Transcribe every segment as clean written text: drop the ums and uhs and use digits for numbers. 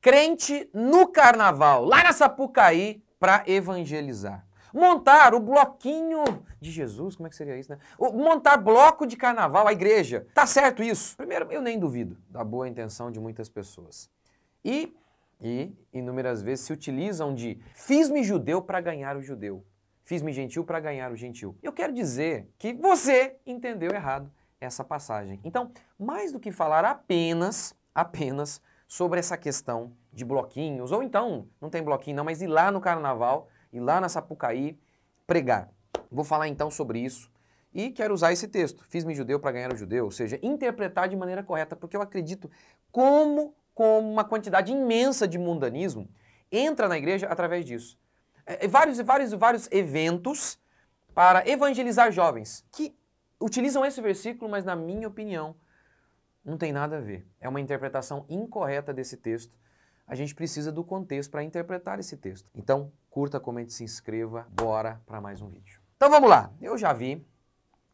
crente no carnaval, lá na Sapucaí, para evangelizar. Montar o bloquinho de Jesus, como é que seria isso, né? Montar bloco de carnaval, a igreja. Tá certo isso? Primeiro, eu nem duvido da boa intenção de muitas pessoas. E inúmeras vezes se utilizam de fiz-me judeu para ganhar o judeu. Fiz-me gentil para ganhar o gentil. Eu quero dizer que você entendeu errado essa passagem. Então, mais do que falar apenas sobre essa questão de bloquinhos, ou então, não tem bloquinho não, mas ir lá no carnaval, ir lá na Sapucaí, pregar. Vou falar então sobre isso e quero usar esse texto, fiz-me judeu para ganhar o judeu, ou seja, interpretar de maneira correta, porque eu acredito como uma quantidade imensa de mundanismo entra na igreja através disso. Vários eventos para evangelizar jovens que utilizam esse versículo, mas na minha opinião não tem nada a ver. É uma interpretação incorreta desse texto. A gente precisa do contexto para interpretar esse texto. Então, curta, comente, se inscreva. Bora para mais um vídeo. Então vamos lá. Eu já vi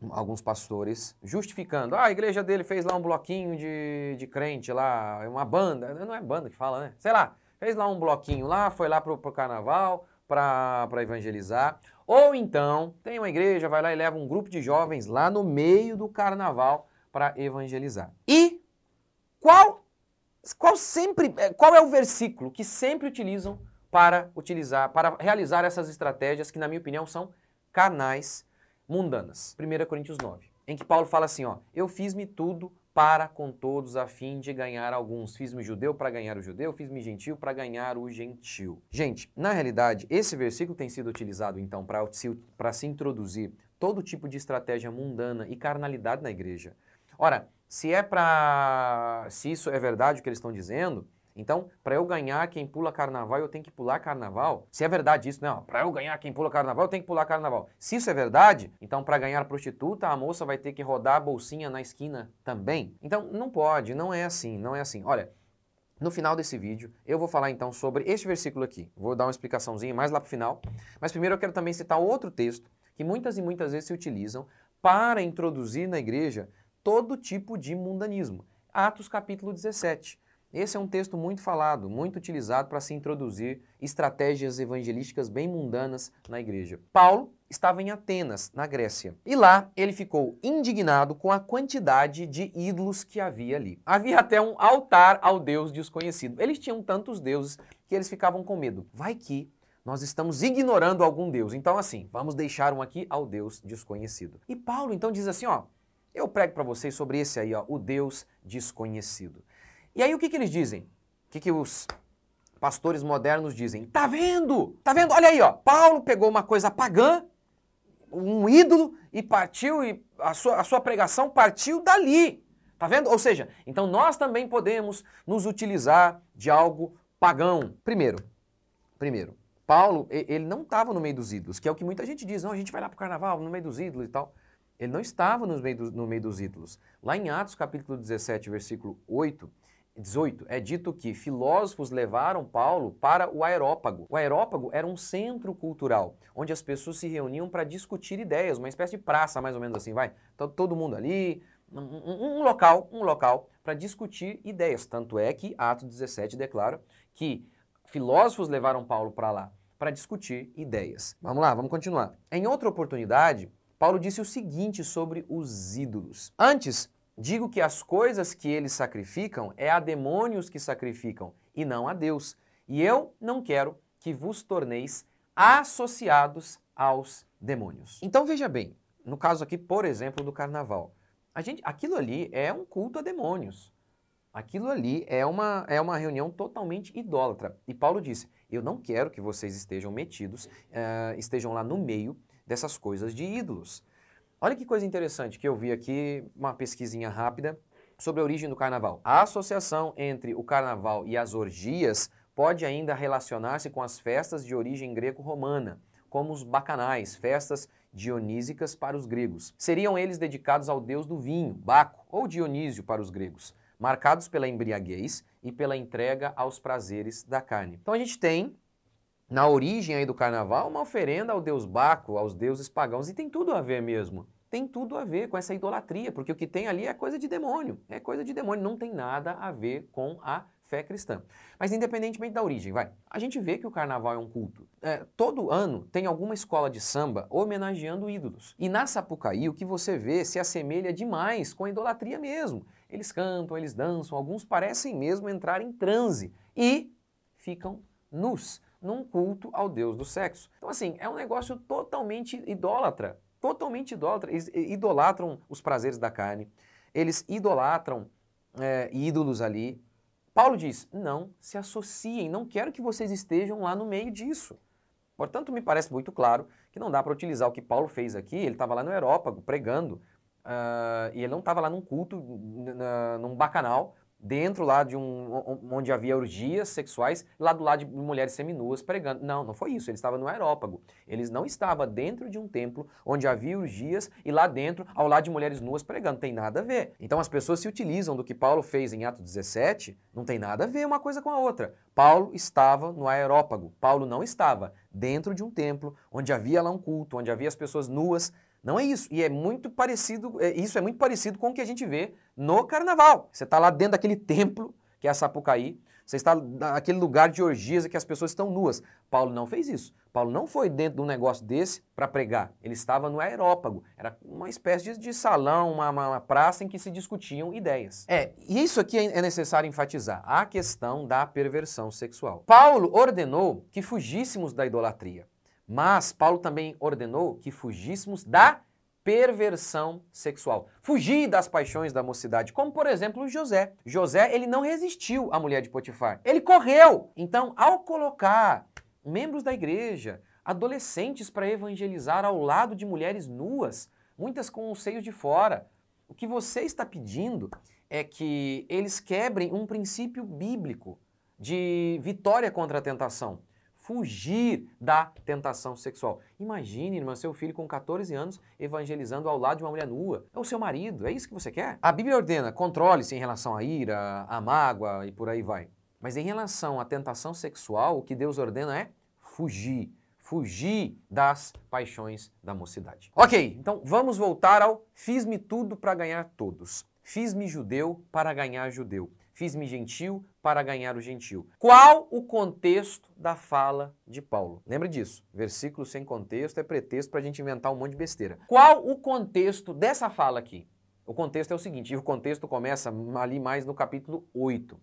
alguns pastores justificando. Ah, a igreja dele fez lá um bloquinho de crente lá, uma banda. Não é banda que fala, né? Sei lá. Fez lá um bloquinho lá, foi lá pro carnaval para evangelizar. Ou então, tem uma igreja, vai lá e leva um grupo de jovens lá no meio do carnaval para evangelizar. E qual é o versículo que sempre utilizam para realizar essas estratégias que, na minha opinião, são carnais, mundanas? 1 Coríntios 9, em que Paulo fala assim, ó, eu fiz-me tudo para com todos a fim de ganhar alguns. Fiz-me judeu para ganhar o judeu, fiz-me gentil para ganhar o gentil. Gente, na realidade, esse versículo tem sido utilizado, então, para se introduzir todo tipo de estratégia mundana e carnalidade na igreja. Ora, se isso é verdade o que eles estão dizendo, então, para eu ganhar quem pula carnaval, eu tenho que pular carnaval. Se é verdade isso, não, para eu ganhar quem pula carnaval, eu tenho que pular carnaval. Se isso é verdade, então para ganhar prostituta, a moça vai ter que rodar a bolsinha na esquina também. Então, não pode, não é assim, não é assim. Olha, no final desse vídeo, eu vou falar então sobre este versículo aqui. Vou dar uma explicaçãozinha mais lá pro final, mas primeiro eu quero também citar outro texto que muitas e muitas vezes se utilizam para introduzir na igreja todo tipo de mundanismo. Atos capítulo 17. Esse é um texto muito falado, muito utilizado para se introduzir estratégias evangelísticas bem mundanas na igreja. Paulo estava em Atenas, na Grécia, e lá ele ficou indignado com a quantidade de ídolos que havia ali. Havia até um altar ao Deus desconhecido. Eles tinham tantos deuses que eles ficavam com medo. Vai que nós estamos ignorando algum Deus. Então assim, vamos deixar um aqui ao Deus desconhecido. E Paulo então diz assim, ó, eu prego para vocês sobre esse aí, ó, o Deus desconhecido. E aí o que eles dizem? O que os pastores modernos dizem? Tá vendo? Tá vendo? Olha aí, ó. Paulo pegou uma coisa pagã, um ídolo, e partiu, e a sua pregação partiu dali. Tá vendo? Ou seja, então nós também podemos nos utilizar de algo pagão. Primeiro, Paulo, ele não estava no meio dos ídolos, que é o que muita gente diz. Não, a gente vai lá pro carnaval, no meio dos ídolos e tal. Ele não estava no meio dos ídolos. Lá em Atos capítulo 17, versículo 18, é dito que filósofos levaram Paulo para o Areópago. O Areópago era um centro cultural, onde as pessoas se reuniam para discutir ideias, uma espécie de praça, mais ou menos assim, vai. Então, todo mundo ali, um local para discutir ideias. Tanto é que Atos 17 declara que filósofos levaram Paulo para lá para discutir ideias. Vamos lá, vamos continuar. Em outra oportunidade, Paulo disse o seguinte sobre os ídolos. Antes, digo que as coisas que eles sacrificam é a demônios que sacrificam, e não a Deus. E eu não quero que vos torneis associados aos demônios. Então veja bem, no caso aqui, por exemplo, do carnaval. Aquilo ali é um culto a demônios. Aquilo ali é uma reunião totalmente idólatra. E Paulo disse, eu não quero que vocês estejam metidos, estejam lá no meio dessas coisas de ídolos. Olha que coisa interessante que eu vi aqui, uma pesquisinha rápida sobre a origem do carnaval. A associação entre o carnaval e as orgias pode ainda relacionar-se com as festas de origem greco-romana, como os bacanais, festas dionísicas para os gregos. Seriam eles dedicados ao deus do vinho, Baco, ou Dionísio para os gregos, marcados pela embriaguez e pela entrega aos prazeres da carne. Então a gente tem na origem aí do carnaval, uma oferenda ao deus Baco, aos deuses pagãos, e tem tudo a ver mesmo. Tem tudo a ver com essa idolatria, porque o que tem ali é coisa de demônio, não tem nada a ver com a fé cristã. Mas independentemente da origem, a gente vê que o carnaval é um culto. Todo ano tem alguma escola de samba homenageando ídolos. E na Sapucaí o que você vê se assemelha demais com a idolatria mesmo. Eles cantam, eles dançam, alguns parecem mesmo entrar em transe e ficam nus, num culto ao Deus do sexo. Então assim, é um negócio totalmente idólatra. Totalmente idólatra. Eles idolatram os prazeres da carne, eles idolatram ídolos ali. Paulo diz, não se associem, não quero que vocês estejam lá no meio disso. Portanto, me parece muito claro que não dá para utilizar o que Paulo fez aqui, ele estava lá no Areópago pregando, e ele não estava lá num culto, num bacanal, dentro lá de onde havia orgias sexuais, lá do lado de mulheres seminuas pregando. Não, não foi isso, ele estava no Areópago. Ele não estava dentro de um templo onde havia orgias e lá dentro, ao lado de mulheres nuas pregando. Tem nada a ver. Então as pessoas se utilizam do que Paulo fez em Atos 17, não tem nada a ver uma coisa com a outra. Paulo estava no Areópago. Paulo não estava dentro de um templo onde havia lá um culto, onde havia as pessoas nuas. Não é isso. E é muito parecido, isso é muito parecido com o que a gente vê no carnaval. Você está lá dentro daquele templo, que é a Sapucaí, você está naquele lugar de orgias em que as pessoas estão nuas. Paulo não fez isso. Paulo não foi dentro de um negócio desse para pregar. Ele estava no Areópago. Era uma espécie de salão, uma praça em que se discutiam ideias. E isso aqui é necessário enfatizar, a questão da perversão sexual. Paulo ordenou que fugíssemos da idolatria. Mas Paulo também ordenou que fugíssemos da perversão sexual. Fugir das paixões da mocidade, como por exemplo José. José, ele não resistiu à mulher de Potifar. Ele correu. Então, ao colocar membros da igreja, adolescentes para evangelizar ao lado de mulheres nuas, muitas com os seios de fora, o que você está pedindo é que eles quebrem um princípio bíblico de vitória contra a tentação. Fugir da tentação sexual. Imagine, irmã, seu filho com 14 anos evangelizando ao lado de uma mulher nua. É o seu marido, é isso que você quer? A Bíblia ordena, controle-se em relação à ira, à mágoa e por aí vai. Mas em relação à tentação sexual, o que Deus ordena é fugir. Fugir das paixões da mocidade. Ok, então vamos voltar ao fiz-me tudo para ganhar todos. Fiz-me judeu para ganhar judeu. Fiz-me gentil para ganhar o gentil. Qual o contexto da fala de Paulo? Lembra disso. Versículo sem contexto é pretexto para a gente inventar um monte de besteira. Qual o contexto dessa fala aqui? O contexto é o seguinte, e o contexto começa ali mais no capítulo 8.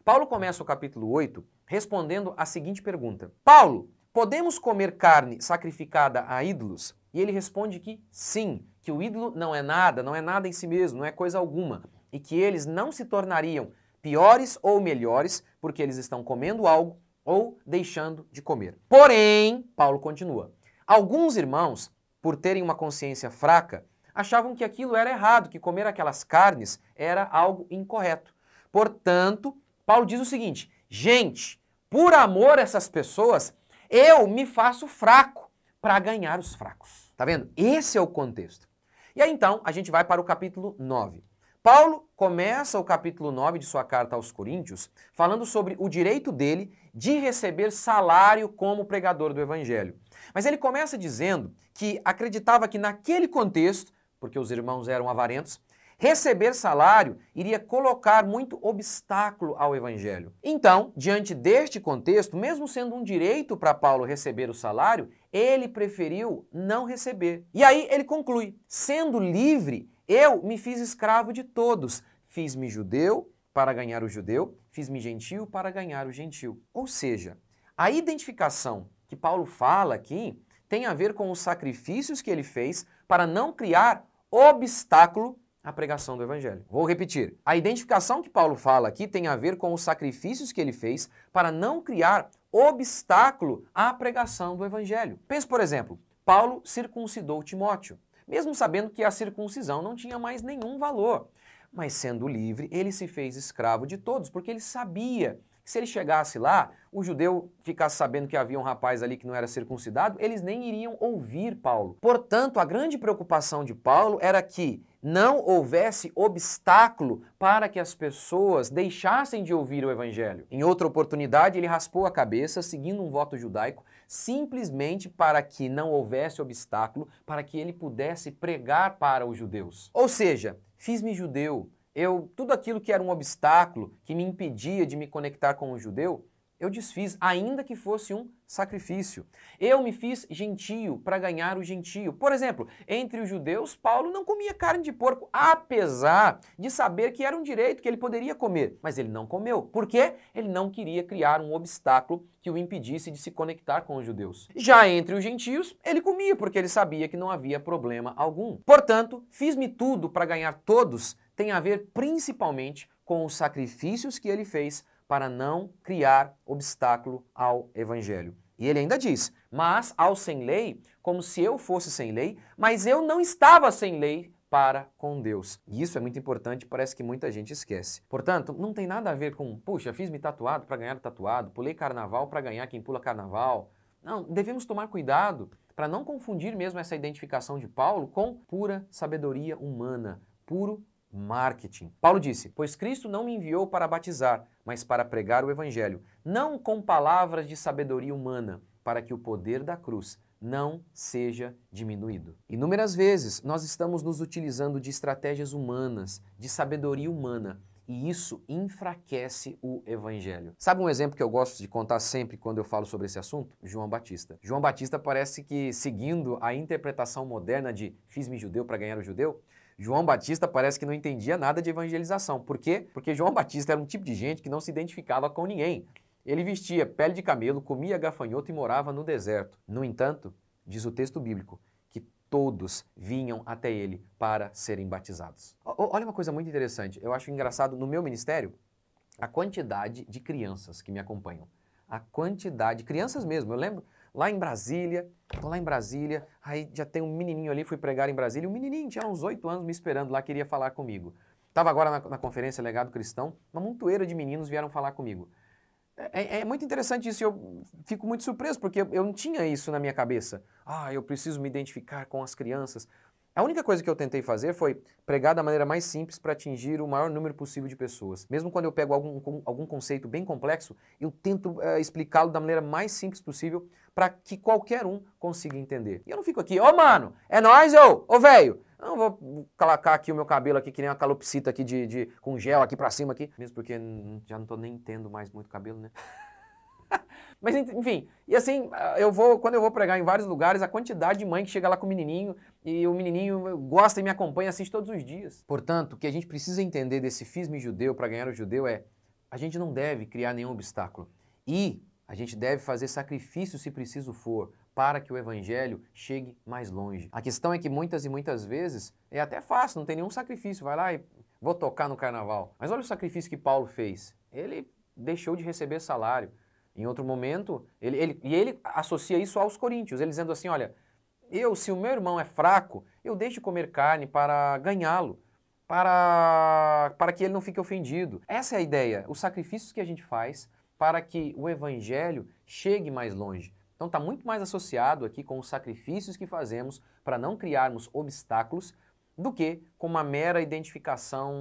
Paulo começa o capítulo 8 respondendo a seguinte pergunta. Paulo, podemos comer carne sacrificada a ídolos? E ele responde que sim, que o ídolo não é nada em si mesmo, não é coisa alguma. E que eles não se tornariam piores ou melhores, porque eles estão comendo algo ou deixando de comer. Porém, Paulo continua, alguns irmãos, por terem uma consciência fraca, achavam que aquilo era errado, que comer aquelas carnes era algo incorreto. Portanto, Paulo diz o seguinte, gente, por amor a essas pessoas, eu me faço fraco para ganhar os fracos. Tá vendo? Esse é o contexto. E aí então, a gente vai para o capítulo 9. Paulo começa o capítulo 9 de sua carta aos Coríntios falando sobre o direito dele de receber salário como pregador do evangelho. Mas ele começa dizendo que acreditava que naquele contexto, porque os irmãos eram avarentos, receber salário iria colocar muito obstáculo ao evangelho. Então, diante deste contexto, mesmo sendo um direito para Paulo receber o salário, ele preferiu não receber. E aí ele conclui, sendo livre, eu me fiz escravo de todos, fiz-me judeu para ganhar o judeu, fiz-me gentil para ganhar o gentil. Ou seja, a identificação que Paulo fala aqui tem a ver com os sacrifícios que ele fez para não criar obstáculo à pregação do evangelho. Vou repetir, a identificação que Paulo fala aqui tem a ver com os sacrifícios que ele fez para não criar obstáculo à pregação do evangelho. Pense, por exemplo, Paulo circuncidou Timóteo, mesmo sabendo que a circuncisão não tinha mais nenhum valor. Mas sendo livre, ele se fez escravo de todos, porque ele sabia que se ele chegasse lá, o judeu ficasse sabendo que havia um rapaz ali que não era circuncidado, eles nem iriam ouvir Paulo. Portanto, a grande preocupação de Paulo era que não houvesse obstáculo para que as pessoas deixassem de ouvir o evangelho. Em outra oportunidade, ele raspou a cabeça, seguindo um voto judaico, simplesmente para que não houvesse obstáculo, para que ele pudesse pregar para os judeus. Ou seja, fiz-me judeu, Tudo aquilo que era um obstáculo, que me impedia de me conectar com o judeu, eu desfiz, ainda que fosse um sacrifício. Eu me fiz gentio para ganhar o gentio. Por exemplo, entre os judeus, Paulo não comia carne de porco, apesar de saber que era um direito que ele poderia comer. Mas ele não comeu. Por quê? Ele não queria criar um obstáculo que o impedisse de se conectar com os judeus. Já entre os gentios, ele comia, porque ele sabia que não havia problema algum. Portanto, fiz-me tudo para ganhar todos tem a ver principalmente com os sacrifícios que ele fez para não criar obstáculo ao evangelho. E ele ainda diz, mas ao sem lei, como se eu fosse sem lei, mas eu não estava sem lei para com Deus. E isso é muito importante, parece que muita gente esquece. Portanto, não tem nada a ver com, puxa, fiz-me tatuado para ganhar tatuado, pulei carnaval para ganhar quem pula carnaval. Não, devemos tomar cuidado para não confundir mesmo essa identificação de Paulo com pura sabedoria humana, puro marketing. Paulo disse, pois Cristo não me enviou para batizar, mas para pregar o evangelho, não com palavras de sabedoria humana, para que o poder da cruz não seja diminuído. Inúmeras vezes nós estamos nos utilizando de estratégias humanas, de sabedoria humana, e isso enfraquece o evangelho. Sabe um exemplo que eu gosto de contar sempre quando eu falo sobre esse assunto? João Batista. João Batista parece que, seguindo a interpretação moderna de fiz-me judeu para ganhar o judeu, João Batista parece que não entendia nada de evangelização. Por quê? Porque João Batista era um tipo de gente que não se identificava com ninguém. Ele vestia pele de camelo, comia gafanhoto e morava no deserto. No entanto, diz o texto bíblico, que todos vinham até ele para serem batizados. Olha uma coisa muito interessante. Eu acho engraçado, no meu ministério, a quantidade de crianças que me acompanham. A quantidade, crianças mesmo. Eu lembro, lá em Brasília, tô lá em Brasília, aí já tem um menininho ali, fui pregar em Brasília, um menininho tinha uns 8 anos me esperando lá, queria falar comigo. Tava agora na conferência Legado Cristão, uma montoeira de meninos vieram falar comigo. É muito interessante isso e eu fico muito surpreso, porque eu não tinha isso na minha cabeça. Ah, eu preciso me identificar com as crianças. A única coisa que eu tentei fazer foi pregar da maneira mais simples para atingir o maior número possível de pessoas. Mesmo quando eu pego algum conceito bem complexo, eu tento explicá-lo da maneira mais simples possível para que qualquer um consiga entender. E eu não fico aqui, ô mano, é nóis, ô velho. Não vou colocar aqui o meu cabelo aqui que nem uma calopsita aqui com gel aqui pra cima aqui. Mesmo porque já não tô nem tendo mais muito cabelo, né? Mas enfim, e assim, quando eu vou pregar em vários lugares, a quantidade de mãe que chega lá com o menininho e o menininho gosta e me acompanha, assiste todos os dias. Portanto, o que a gente precisa entender desse fiz-me judeu para ganhar o judeu é, a gente não deve criar nenhum obstáculo e a gente deve fazer sacrifício se preciso for, para que o evangelho chegue mais longe. A questão é que muitas e muitas vezes é até fácil, não tem nenhum sacrifício, vai lá e vou tocar no carnaval. Mas olha o sacrifício que Paulo fez. Ele deixou de receber salário. Em outro momento, ele associa isso aos coríntios, ele dizendo assim, olha, se o meu irmão é fraco, eu deixo de comer carne para ganhá-lo, para que ele não fique ofendido. Essa é a ideia, os sacrifícios que a gente faz para que o evangelho chegue mais longe. Então está muito mais associado aqui com os sacrifícios que fazemos para não criarmos obstáculos do que com uma mera identificação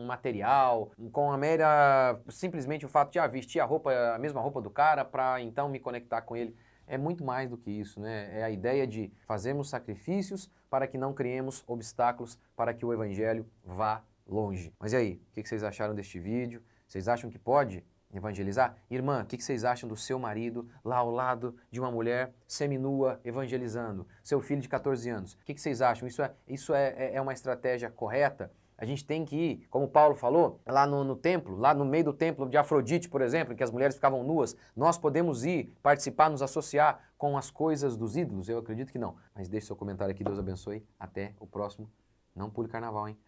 material, com a mera, simplesmente o fato de vestir a mesma roupa do cara para então me conectar com ele. É muito mais do que isso, né? É a ideia de fazermos sacrifícios para que não criemos obstáculos para que o evangelho vá longe. Mas e aí, o que vocês acharam deste vídeo? Vocês acham que pode evangelizar? Irmã, o que vocês acham do seu marido lá ao lado de uma mulher seminua evangelizando? Seu filho de 14 anos, o que vocês acham? Isso é uma estratégia correta? A gente tem que ir, como Paulo falou, lá no templo, lá no meio do templo de Afrodite, por exemplo, em que as mulheres ficavam nuas, nós podemos ir, participar, nos associar com as coisas dos ídolos? Eu acredito que não. Mas deixe seu comentário aqui, Deus abençoe. Até o próximo. Não pule carnaval, hein?